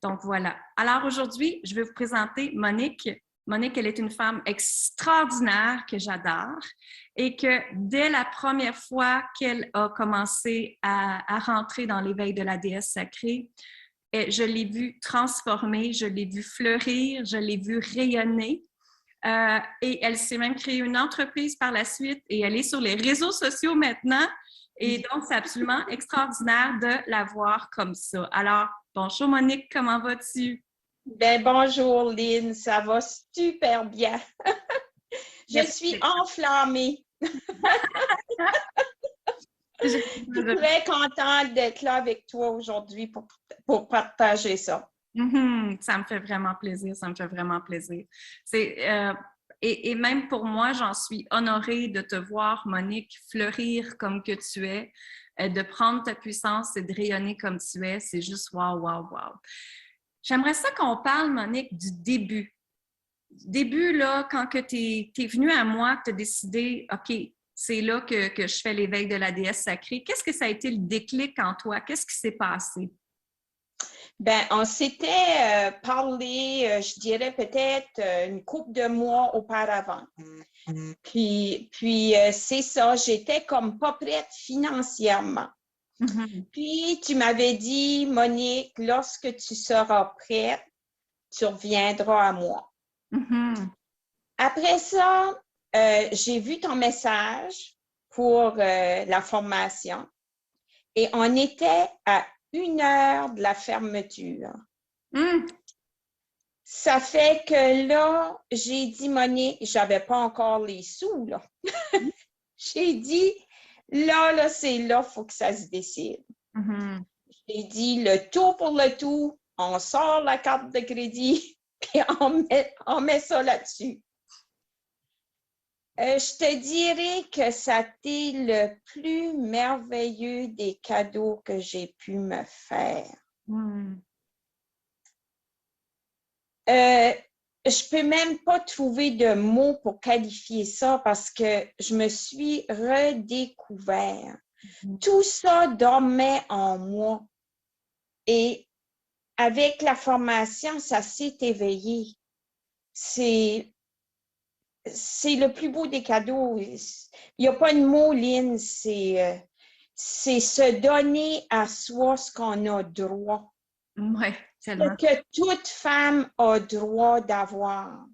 Donc, voilà. Alors, aujourd'hui, je vais vous présenter Monique. Monique, elle est une femme extraordinaire que j'adore et que dès la première fois qu'elle a commencé à rentrer dans l'éveil de la déesse sacrée, je l'ai vue transformer, je l'ai vue fleurir, je l'ai vue rayonner. Et elle s'est même créée une entreprise par la suite et elle est sur les réseaux sociaux maintenant. Et donc, c'est absolument extraordinaire de la voir comme ça. Alors, bonjour Monique, comment vas-tu? Ben, bonjour Lynn, ça va super bien. Je Merci. suis enflammée. Je suis très contente d'être là avec toi aujourd'hui pour partager ça. Ça me fait vraiment plaisir, ça me fait vraiment plaisir. Et même pour moi, j'en suis honorée de te voir, Monique, fleurir comme que tu es, de prendre ta puissance et de rayonner comme tu es. C'est juste wow, wow, wow. J'aimerais ça qu'on parle, Monique, du début. Du début, là, quand tu es venue à moi, que tu as décidé, OK, c'est là que je fais l'éveil de la déesse sacrée. Qu'est-ce que ça a été le déclic en toi? Qu'est-ce qui s'est passé? Ben, on s'était parlé, je dirais peut-être une couple de mois auparavant. Puis c'est ça, j'étais comme pas prête financièrement. Puis tu m'avais dit, Monique, lorsque tu seras prête, tu reviendras à moi. Après ça, j'ai vu ton message pour la formation et on était à 1 heure de la fermeture. Ça fait que là, j'ai dit, Monique, j'avais pas encore les sous, là. J'ai dit, là, c'est là, il faut que ça se décide. J'ai dit, le tout pour le tout, on sort la carte de crédit et on met ça là-dessus. Je te dirais que ça a été le plus merveilleux des cadeaux que j'ai pu me faire. Je peux même pas trouver de mots pour qualifier ça parce que je me suis redécouvert. Tout ça dormait en moi et avec la formation, ça s'est éveillé. C'est le plus beau des cadeaux. Il n'y a pas de mot, Lynn, c'est se donner à soi ce qu'on a droit. Oui, tellement. Ce que toute femme a droit d'avoir.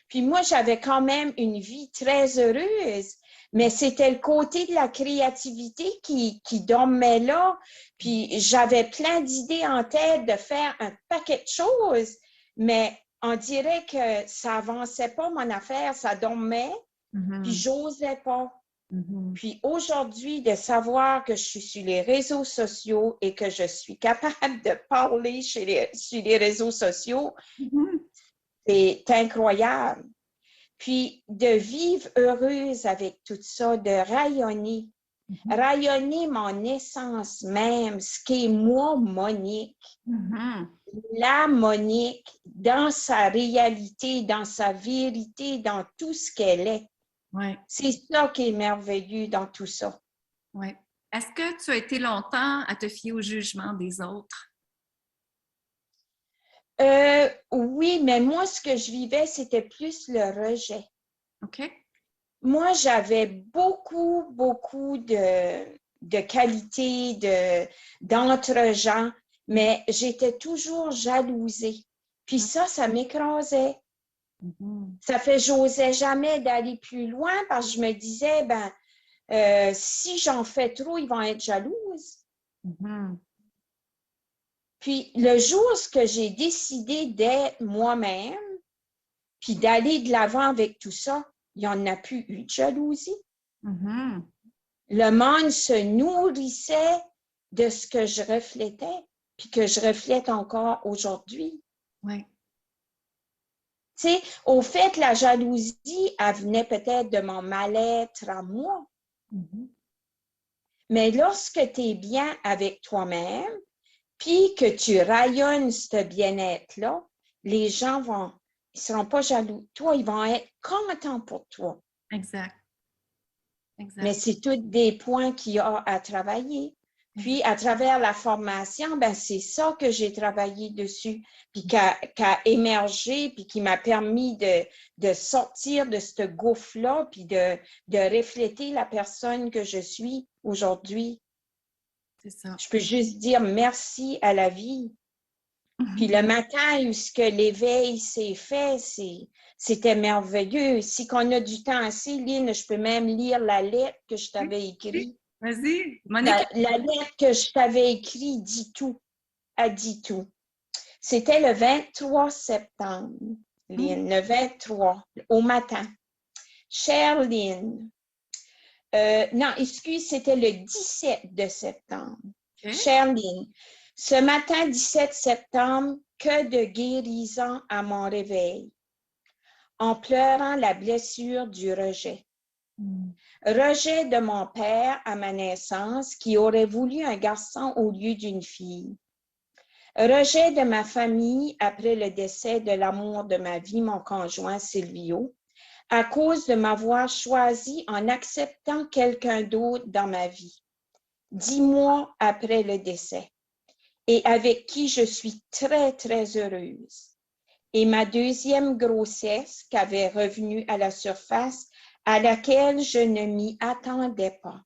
Puis moi, j'avais quand même une vie très heureuse, mais c'était le côté de la créativité qui dormait là. Puis j'avais plein d'idées en tête de faire un paquet de choses, mais on dirait que ça avançait pas mon affaire, ça dormait, puis j'osais pas. Puis aujourd'hui, de savoir que je suis sur les réseaux sociaux et que je suis capable de parler sur les réseaux sociaux, c'est incroyable. Puis de vivre heureuse avec tout ça, de rayonner, rayonner mon essence même, ce qui est moi, Monique. La Monique, dans sa réalité, dans sa vérité, dans tout ce qu'elle est. Ouais. C'est ça qui est merveilleux dans tout ça. Oui. Est-ce que tu as été longtemps à te fier au jugement des autres? Oui, mais moi, ce que je vivais, c'était plus le rejet. OK. Moi, j'avais beaucoup, beaucoup de qualités, d'entre-gens, mais j'étais toujours jalousée. Puis ça m'écrasait. Ça fait j'osais jamais d'aller plus loin parce que je me disais, si j'en fais trop, ils vont être jalouses. Puis le jour où j'ai décidé d'être moi-même, puis d'aller de l'avant avec tout ça, il n'y en a plus eu de jalousie. Le monde se nourrissait de ce que je reflétais, puis que je reflète encore aujourd'hui. Oui. Tu sais, au fait, la jalousie, elle venait peut-être de mon mal-être à moi. Mais lorsque tu es bien avec toi-même, puis que tu rayonnes ce bien-être-là, les gens ils ne seront pas jaloux de toi, ils vont être contents pour toi. Exact. Exact. Mais c'est tous des points qu'il y a à travailler. Puis, à travers la formation, ben, c'est ça que j'ai travaillé dessus, puis qui a émergé, puis qui m'a permis de sortir de ce gouffre-là, puis de refléter la personne que je suis aujourd'hui. C'est ça. Je peux juste dire merci à la vie. Puis le matin où ce que l'éveil s'est fait, c'était merveilleux. Si on a du temps assez, Lynn, je peux même lire la lettre que je t'avais écrite. Vas-y, Monique. La lettre que je t'avais écrite dit tout. Elle dit tout. C'était le 23 septembre, Lynn, le 23, au matin. Chère Lynn, non, excuse, c'était le 17 de septembre. Okay. Chère Lynn, ce matin 17 septembre, que de guérison à mon réveil, en pleurant la blessure du rejet. Rejet de mon père à ma naissance qui aurait voulu un garçon au lieu d'une fille. Rejet de ma famille après le décès de l'amour de ma vie, mon conjoint Silvio, à cause de m'avoir choisi en acceptant quelqu'un d'autre dans ma vie, 10 mois après le décès, et avec qui je suis très, très heureuse. Et ma deuxième grossesse qui avait revenu à la surface, à laquelle je ne m'y attendais pas.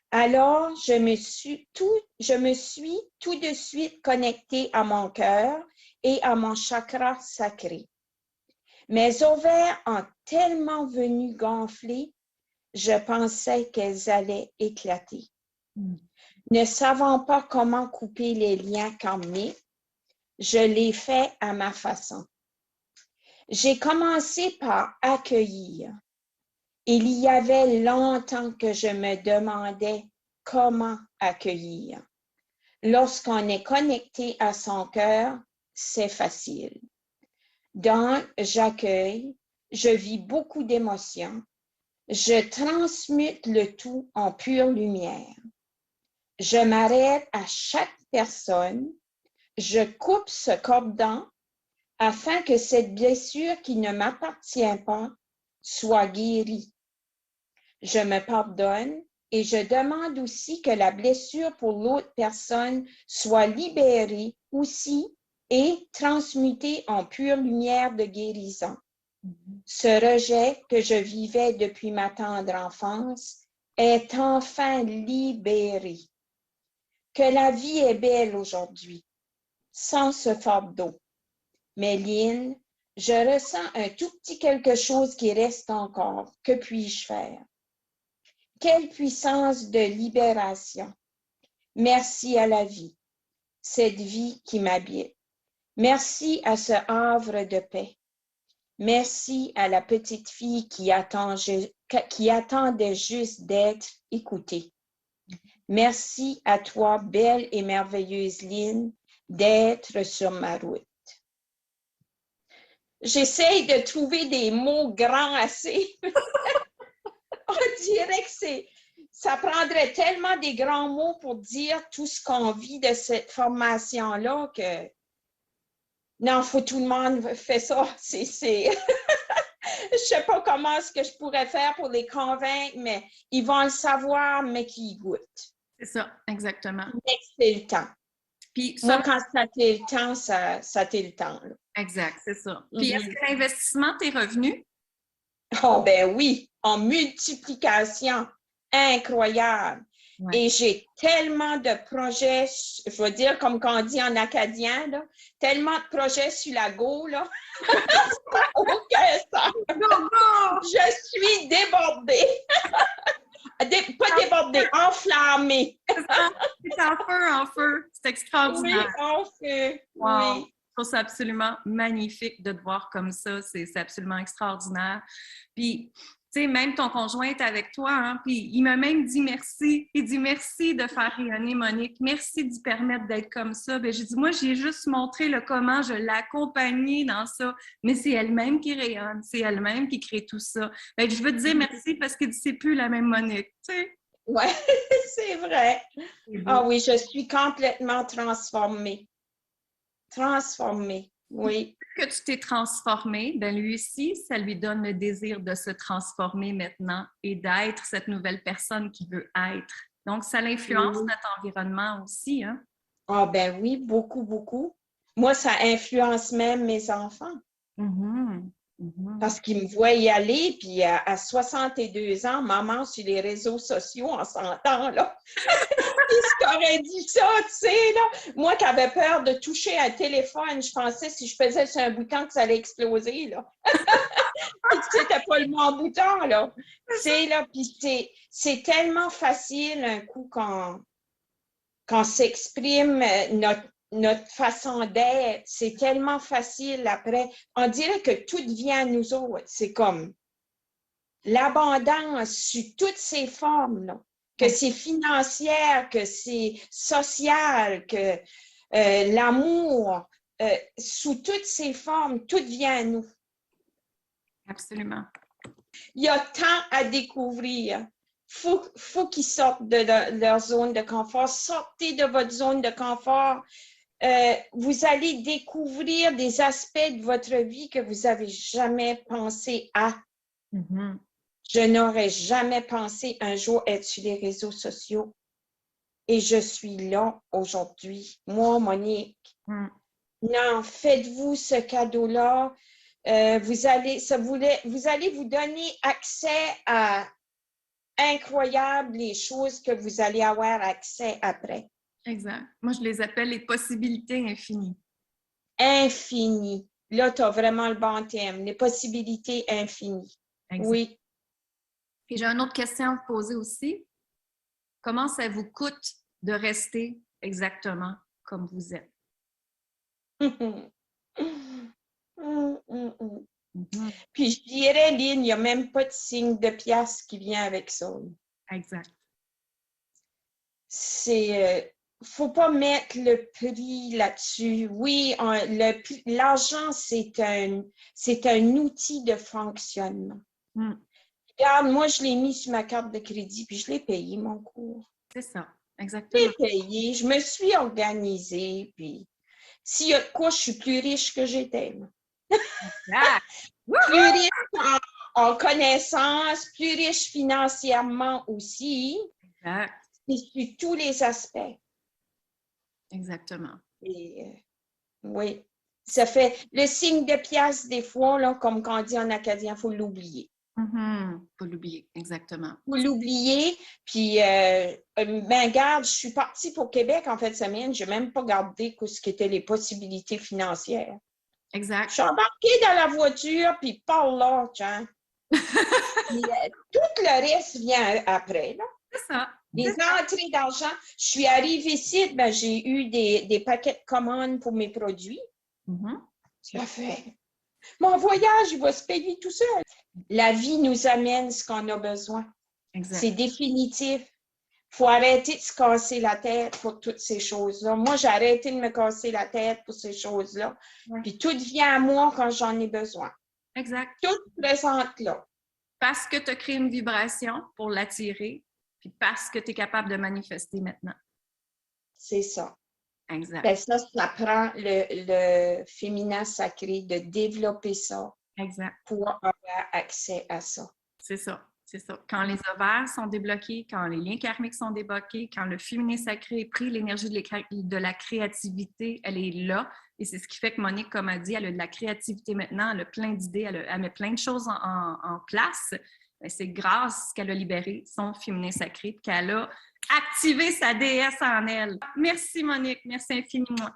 Alors, je me suis tout de suite connectée à mon cœur et à mon chakra sacré. Mes ovaires ont tellement venu gonfler, je pensais qu'elles allaient éclater. Ne savant pas comment couper les liens karmiques, je l'ai fait à ma façon. J'ai commencé par accueillir. Il y avait longtemps que je me demandais comment accueillir. Lorsqu'on est connecté à son cœur, c'est facile. Donc, j'accueille, je vis beaucoup d'émotions, je transmute le tout en pure lumière. Je m'arrête à chaque personne, je coupe ce cordon afin que cette blessure qui ne m'appartient pas soit guérie. Je me pardonne et je demande aussi que la blessure pour l'autre personne soit libérée aussi et transmutée en pure lumière de guérison. Ce rejet que je vivais depuis ma tendre enfance est enfin libéré. Que la vie est belle aujourd'hui, sans ce fardeau. Mais Lynn, je ressens un tout petit quelque chose qui reste encore. Que puis-je faire? Quelle puissance de libération. Merci à la vie, cette vie qui m'habite. Merci à ce havre de paix. Merci à la petite fille qui attendait juste d'être écoutée. Merci à toi, belle et merveilleuse Lynn, d'être sur ma route. J'essaye de trouver des mots grands assez. On dirait que ça prendrait tellement des grands mots pour dire tout ce qu'on vit de cette formation-là que non, faut tout le monde fait ça. Je sais pas comment est-ce que je pourrais faire pour les convaincre, mais ils vont le savoir, mais qu'ils goûtent. C'est ça, exactement. Mais c'est le temps. Puis, moi, quand ça t'est le temps, ça t'est le temps. Là. Exact, c'est ça. Puis, est-ce que l'investissement t'est revenu? Oh, ben oui, en multiplication incroyable. Ouais. Et j'ai tellement de projets, je veux dire, comme on dit en acadien, là, tellement de projets sur la go, là. Aucun sens. Je suis débordée. Pas débordée, enflammée. C'est en feu. C'est extraordinaire. Oui, en feu. Wow. Oui. Je trouve ça absolument magnifique de te voir comme ça. C'est absolument extraordinaire. Puis, tu sais, même ton conjoint est avec toi, hein, puis il m'a même dit merci. Il dit merci de faire rayonner Monique. Merci d'y permettre d'être comme ça. Bien, j'ai dit, moi, j'ai juste montré le comment je l'ai accompagnée dans ça, mais c'est elle-même qui rayonne. C'est elle-même qui crée tout ça. Bien, je veux te dire merci parce que c'est plus la même Monique, tu sais. Oui, c'est vrai. Ah oui, je suis complètement transformée. Transformée, oui. Que tu t'es transformé, bien lui aussi, ça lui donne le désir de se transformer maintenant et d'être cette nouvelle personne qu'il veut être Donc, ça influence Oui. notre environnement aussi, hein? Ah ben oui, beaucoup, beaucoup. Moi, ça influence même mes enfants Mhm. Mhm. parce qu'ils me voient y aller, puis à 62 ans, maman sur les réseaux sociaux, on s'entend, là. Qu'est-ce qui aurait dit ça, tu sais, là? Moi qui avais peur de toucher un téléphone, je pensais si je faisais sur un bouton que ça allait exploser, là. Puis c'était pas le bon bouton, là. Tu sais, là, puis c'est tellement facile un coup quand s'exprime notre façon d'être, c'est tellement facile après. On dirait que tout vient à nous autres. C'est comme l'abondance sous toutes ses formes, là. Que c'est financière, que c'est social, que l'amour, sous toutes ses formes, tout vient à nous. Absolument. Il y a tant à découvrir. Faut qu'ils sortent de leur zone de confort. Sortez de votre zone de confort. Vous allez découvrir des aspects de votre vie que vous n'avez jamais pensé à. Mhm. Je n'aurais jamais pensé un jour être sur les réseaux sociaux et je suis là aujourd'hui. Moi, Monique, Mm. non, faites-vous ce cadeau-là. Vous allez vous donner accès à incroyable les choses que vous allez avoir accès après. Exact. Moi, je les appelle les possibilités infinies. Infini. Là, tu as vraiment le bon thème. Les possibilités infinies. Exact. Oui. Et j'ai une autre question à vous poser aussi. Comment ça vous coûte de rester exactement comme vous êtes? Mhm. Puis je dirais, Lynn, il n'y a même pas de signe de pièce qui vient avec ça. Exact. C'est faut pas mettre le prix là-dessus. Oui, l'argent, c'est un outil de fonctionnement. Mm. Regarde, moi, je l'ai mis sur ma carte de crédit, puis je l'ai payé, mon cours. C'est ça. Je Exactement. l'ai payé, je me suis organisée, puis s'il y a de quoi, je suis plus riche que j'étais. Exact. Plus riche en connaissances, plus riche financièrement aussi, Exact. et sur tous les aspects. Exactement. Et, oui, ça fait le signe de pièce des fois, là, comme on dit en acadien, il faut l'oublier. Pas l'oublier. Exactement. Il faut l'oublier, puis ben garde, je suis partie pour Québec en fin de semaine, je n'ai même pas gardé ce qu'étaient les possibilités financières. Je Exact. suis embarquée dans la voiture, puis par là, tiens. Puis, tout le reste vient après, là. C'est ça. Les entrées d'argent. Je suis arrivée ici, ben, j'ai eu des paquets de commandes pour mes produits. Mhm. Ça fait. Mon voyage, il va se payer tout seul. La vie nous amène ce qu'on a besoin. Exact. C'est définitif. Il faut arrêter de se casser la tête pour toutes ces choses-là. Moi, j'ai arrêté de me casser la tête pour ces choses-là. Ouais. Puis tout vient à moi quand j'en ai besoin. Exact. Tout présente là. Parce que tu as créé une vibration pour l'attirer, puis parce que tu es capable de manifester maintenant. C'est ça. Exact. Ben ça prend le féminin sacré de développer ça Exact. pour avoir accès à ça. C'est ça. C'est ça. Quand les ovaires sont débloqués, quand les liens karmiques sont débloqués, quand le féminin sacré est pris, l'énergie de la créativité, elle est là. Et c'est ce qui fait que Monique, comme elle dit, elle a de la créativité maintenant, elle a plein d'idées, elle met plein de choses en place. C'est grâce qu'elle a libéré son féminin sacré, qu'elle a activé sa déesse en elle. Merci Monique, merci infiniment.